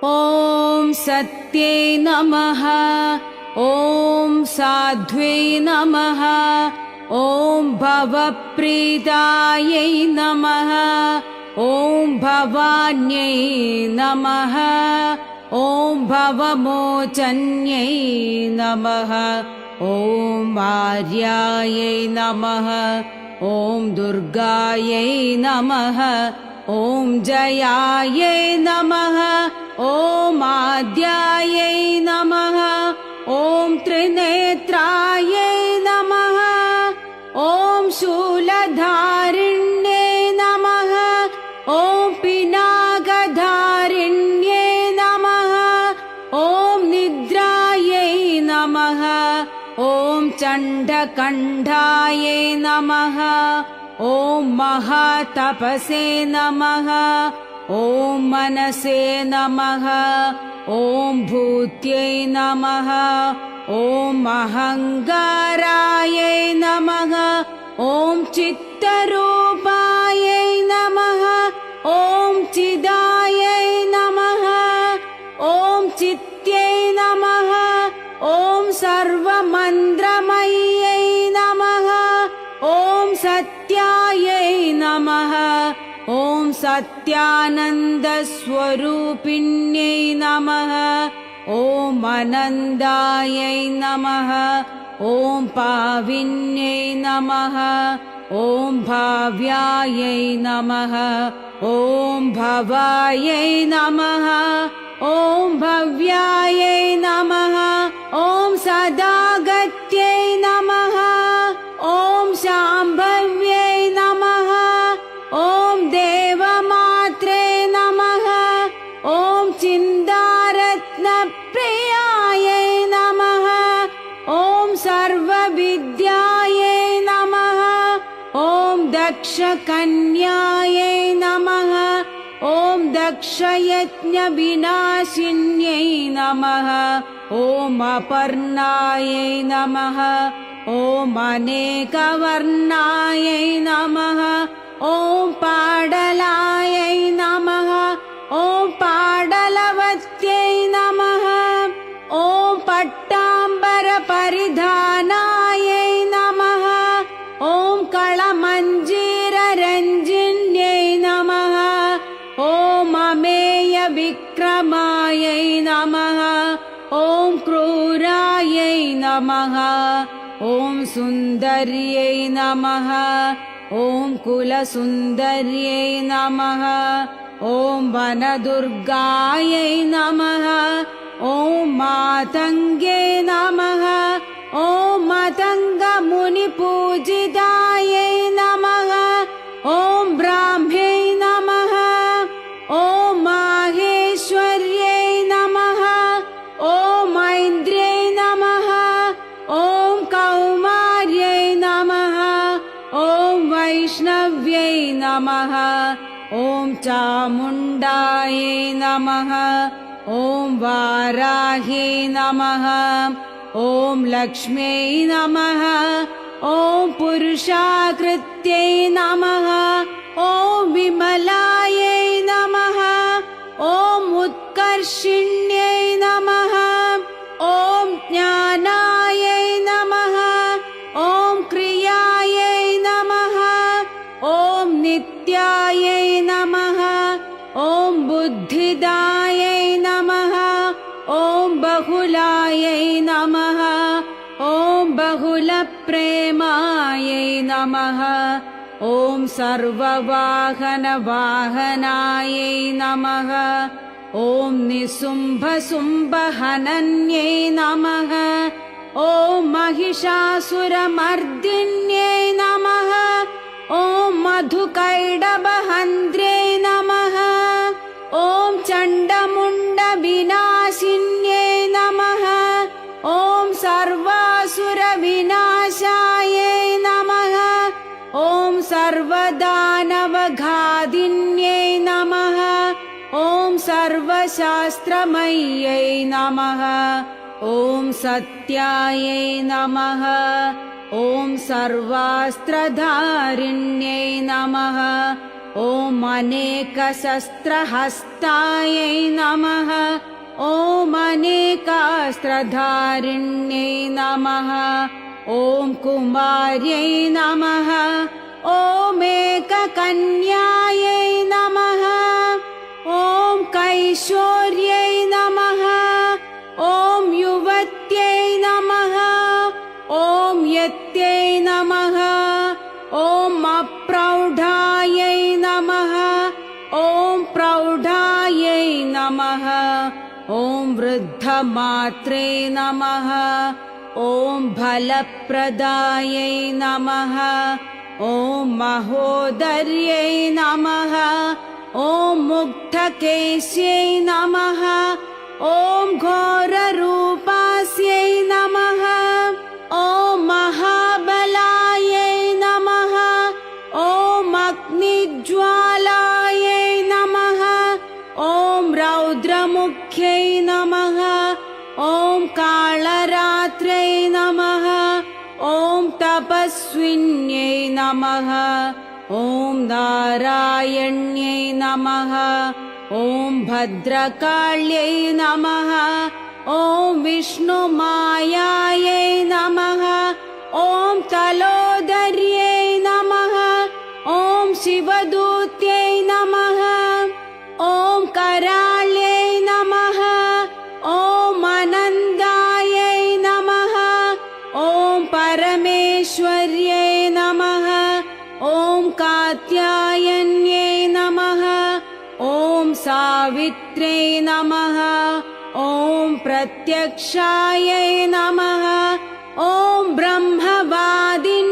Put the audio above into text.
ॐ सत्ये नमः। ॐ साध्वे नमः। ॐ भवप्रीतायै नमः। ॐ भवान्यै नमः। ॐ भवमोचन्यै नमः। ॐ आर्यायै नमः। ॐ दुर्गायै नमः। ॐ जयायै नमः। ॐ आद्यायै नमः। ॐ त्रिनेत्रायै नमः। ॐ शूलधारिण्ये नमः। ॐ पिनाकधारिण्ये नमः। ॐ निद्रायै नमः। ॐ चण्डकण्ठायै नमः। ॐ महातपसे नमः। ॐ मनसे नमः। ॐ भूत्यै नमः। ॐ अहङ्कारायै नमः। ॐ चित्तरूपायै नमः। ॐ चिदायै नमः। ॐ चित्यै नमः। ॐ सर्वमन्त्रमय्यै नमः। ॐ सत्यायै नमः। ॐ सत्यानन्दस्वरूपिण्यै नमः। ॐ आनन्दायै नमः। ॐ पाविन्यै नमः। ॐ भाव्यायै नमः। ॐ भवायै नमः। ॐ भव्यायै नमः। ॐ सदागत्यै नमः। ॐ शाम्भव्यै नमः। ॐ देवमात्रे नमः। ॐ चिन्तारत्नप्रियायै नमः। ॐ सर्वविद्यायै नमः। ॐ दक्षकन्यायै नमः। ॐ दक्षयज्ञविनाशिन्यै नमः। ॐ अपर्णायै नमः। ॐ अनेकवर्णायै नमः। ॐ पाडलायै नमः। ॐ पाडलवत्यै नमः। ॐ पट्टाम्बरपरिधानायै नमः। ॐ कळमञ्जीररञ्जिन्यै नमः। ॐ अमेयविक्रमायै नमः। ॐ क्रूरायै नमः। ॐ सुन्दर्यै नमः। ॐ कुलसुन्दर्यै नमः। ॐ वनदुर्गायै नमः। ॐ मातङ्ग्यै नमः। ॐ मतङ्गमुनिपूजितायै नमः। ॐ ब्राह्म्यै नमः। ॐ माहेश्वर्यै नमः। ॐ ऐन्द्र्यै नमः। ॐ कौमार्यै नमः। ॐ वैष्णव्यै नमः। ॐ चामुण्डायै नमः। ॐ वाराह्यै नमः। ॐ लक्ष्म्यै नमः। ॐ पुरुषाकृत्यै नमः। ॐ विमलायै नमः। ॐ उत्कर्षिण्यै नमः। ॐ ज्ञानायै नमः। ॐ क्रियायै नमः। ॐ नित्यायै नमः। ॐ बुद्धिदायै नमः। ॐ बहुलायै नमः। ॐ बहुलप्रेमायै नमः। ॐ सर्ववाहनवाहनायै नमः। ॐ निशुम्भशुम्भहनन्यै नमः। ॐ महिषासुरमर्दिन्यै नमः। ॐ मधुकैडबहन्त्र्यै नमः। ॐ चण्डमुण्डविनाशिन्यै नमः। ॐ सर्वासुरविनाशायै नमः। ॐ सर्वदानवघादिन्यै नमः। ॐ सर्वशास्त्रमय्यै नमः। ॐ सत्यायै नमः। ॐ सर्वास्त्रधारिण्यै नमः। ॐ अनेकशस्त्रहस्तायै नमः ॐ अनेकास्त्रधारिण्यै नमः ॐ कुमार्यै नमः ॐ एककन्यायै नमः ॐ कैशोर्यै नमः ॐ युवत्यै नमः ॐ यत्यै नमः ॐ अप्रौढायै नमः ॐ प्रौढायै नमः ॐ वृद्धमात्रे नमः ॐ फलप्रदायै नमः ॐ महोदर्यै नमः ॐ मुग्धकेश्यै नमः ॐ घोररूपास्यै नमः ॐ महाबलायै नमः ॐ अग्निज्वालायै नमः ॐ रौद्रमुख्यै नमः ॐ कालरात्रै नमः ॐ तपस्विन्यै नमः ॐ नारायण्यै नमः ॐ भद्रकाल्यै नमः ॐ विष्णुमायायै नमः ॐ तलोदर्यै नमः ॐ शिवदूत्यै नमः ॐ कराळ्यै नमः ॐ अनन्दायै नमः ॐ परमेश्वर्यै नमः ॐ कात्यायन्यै नमः ॐ सावित्र्यै नमः ॐ प्रत्यक्षायै नमः ॐ ब्रह्मवादिन्यै